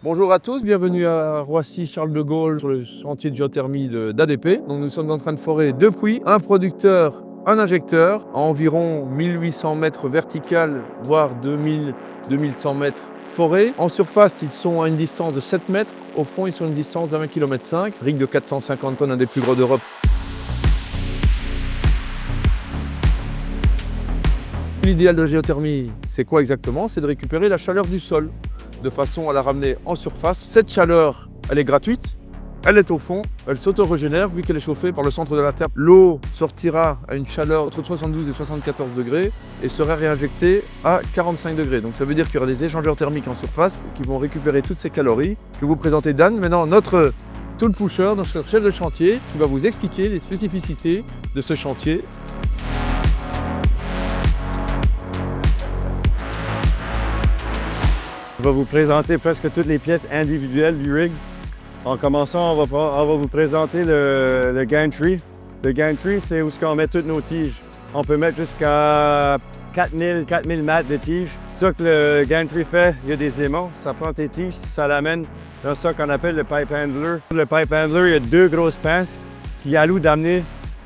Bonjour à tous, bienvenue à Roissy Charles de Gaulle sur le chantier de géothermie d'ADP. Donc nous sommes en train de forer deux puits, un producteur, un injecteur, à environ 1800 mètres verticales, voire 2100 mètres forés. En surface, ils sont à une distance de 7 mètres, au fond, ils sont à une distance de 1,5 km, rig de 450 tonnes, un des plus gros d'Europe. L'idéal de la géothermie, c'est quoi exactement? C'est de récupérer la chaleur du sol, de façon à la ramener en surface. Cette chaleur, elle est gratuite, elle est au fond, elle s'auto-régénère vu qu'elle est chauffée par le centre de la Terre. L'eau sortira à une chaleur entre 72 et 74 degrés et sera réinjectée à 45 degrés. Donc ça veut dire qu'il y aura des échangeurs thermiques en surface qui vont récupérer toutes ces calories. Je vais vous présenter Dan, maintenant notre tool pusher, notre chef de chantier, qui va vous expliquer les spécificités de ce chantier. Je vais vous présenter presque toutes les pièces individuelles du rig. En commençant, on va vous présenter le gantry. Le gantry, c'est où on met toutes nos tiges. On peut mettre jusqu'à 4000 mètres de tiges. Ça que le gantry fait, il y a des aimants. Ça prend tes tiges, ça l'amène dans ça qu'on appelle le pipe handler. Le pipe handler, il y a deux grosses pinces qui allouent d'amener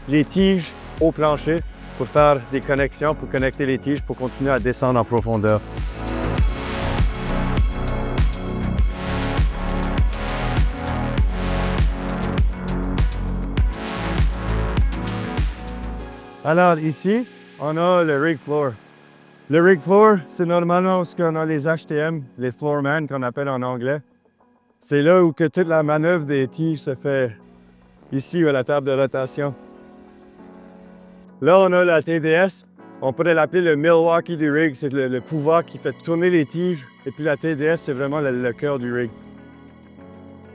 les tiges au plancher pour faire des connexions, pour connecter les tiges, pour continuer à descendre en profondeur. Alors ici, on a le rig floor. Le rig floor, c'est normalement où on a les HTM, les floorman qu'on appelle en anglais. C'est là où que toute la manœuvre des tiges se fait. Ici, à la table de rotation. Là, on a la TDS. On pourrait l'appeler le Milwaukee du rig. C'est le pouvoir qui fait tourner les tiges. Et puis la TDS, c'est vraiment le cœur du rig.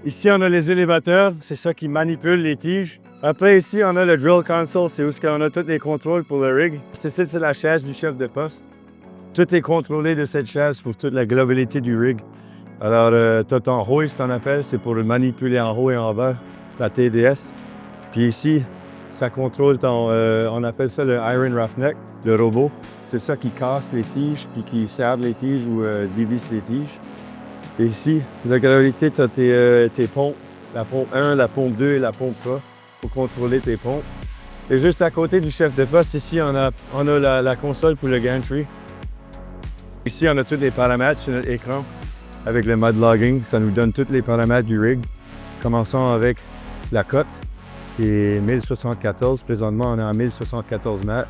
Ici, on a les élévateurs. C'est ça qui manipule les tiges. Après, ici, on a le drill console, c'est où on a tous les contrôles pour le rig. C'est la chaise du chef de poste. Tout est contrôlé de cette chaise pour toute la globalité du rig. Alors, tu as ton hoist, on appelle, c'est pour manipuler en haut et en bas, la TDS. Puis ici, ça contrôle ton, on appelle ça le Iron Roughneck, le robot. C'est ça qui casse les tiges, puis qui serre les tiges ou dévisse les tiges. Et ici, la globalité, tu as tes pompes, la pompe 1, la pompe 2 et la pompe 3. Pour contrôler tes pompes. Et juste à côté du chef de poste, ici, on a la console pour le gantry. Ici, on a tous les paramètres sur notre écran avec le mode logging. Ça nous donne tous les paramètres du rig. Commençons avec la cote, qui est 1074. Présentement, on est à 1074 mètres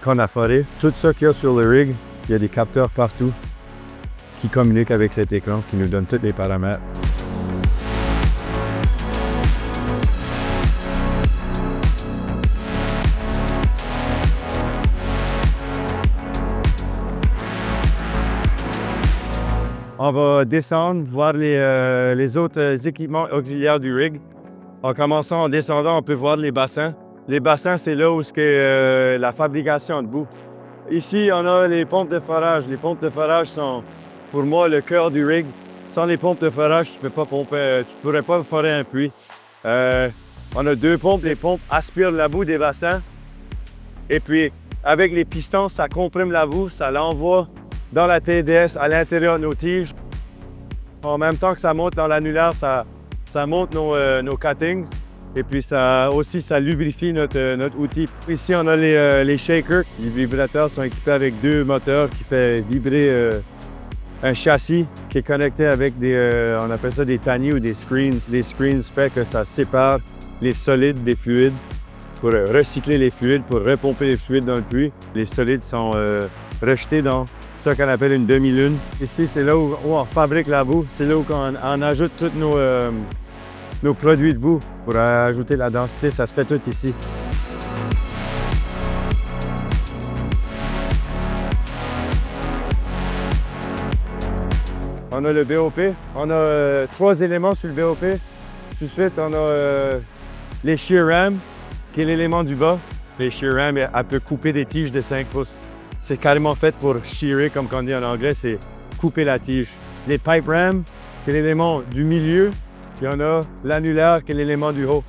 qu'on a foré. Tout ça qu'il y a sur le rig, il y a des capteurs partout qui communiquent avec cet écran, qui nous donnent tous les paramètres. On va descendre, voir les autres équipements auxiliaires du rig. En commençant en descendant, on peut voir les bassins. Les bassins, c'est là où est la fabrication de boue. Ici, on a les pompes de forage. Les pompes de forage sont, pour moi, le cœur du rig. Sans les pompes de forage, tu ne pourrais pas forer un puits. On a deux pompes. Les pompes aspirent la boue des bassins. Et puis, avec les pistons, ça comprime la boue, ça l'envoie dans la TDS à l'intérieur de nos tiges. En même temps que ça monte dans l'annulaire, ça monte nos cuttings. Et puis ça lubrifie notre outil. Ici, on a les shakers. Les vibrateurs sont équipés avec deux moteurs qui font vibrer un châssis qui est connecté avec on appelle ça des tannies ou des screens. Les screens font que ça sépare les solides des fluides pour recycler les fluides, pour repomper les fluides dans le puits. Les solides sont rejetés dans ce qu'on appelle une demi-lune. Ici, c'est là où on fabrique la boue. C'est là où on ajoute tous nos produits de boue pour ajouter la densité. Ça se fait tout ici. On a le BOP. On a 3 éléments sur le BOP. Tout de suite, on a les shear rams, qui est l'élément du bas. Les shear rams, elle peut couper des tiges de 5 pouces. C'est carrément fait pour shearer, comme on dit en anglais, c'est couper la tige. Les pipe rams, qui est l'élément du milieu. Puis on a l'annulaire, qui est l'élément du haut.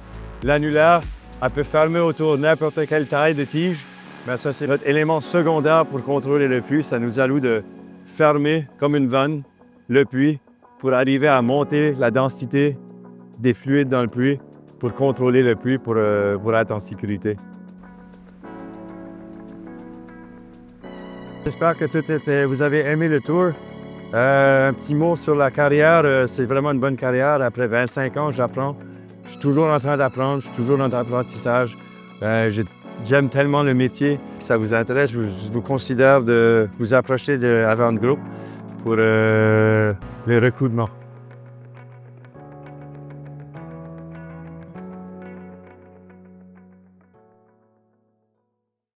L'annulaire, elle peut fermer autour de n'importe quelle taille de tige. Mais ça, c'est notre élément secondaire pour contrôler le puits. Ça nous alloue de fermer comme une vanne le puits pour arriver à monter la densité des fluides dans le puits, pour contrôler le puits, pour être en sécurité. J'espère que vous avez aimé le tour. Un petit mot sur la carrière, c'est vraiment une bonne carrière. Après 25 ans, j'apprends. Je suis toujours en train d'apprendre, je suis toujours dans l'apprentissage. J'aime tellement le métier. Si ça vous intéresse, je vous considère de vous approcher de Avant Group pour le recrutement.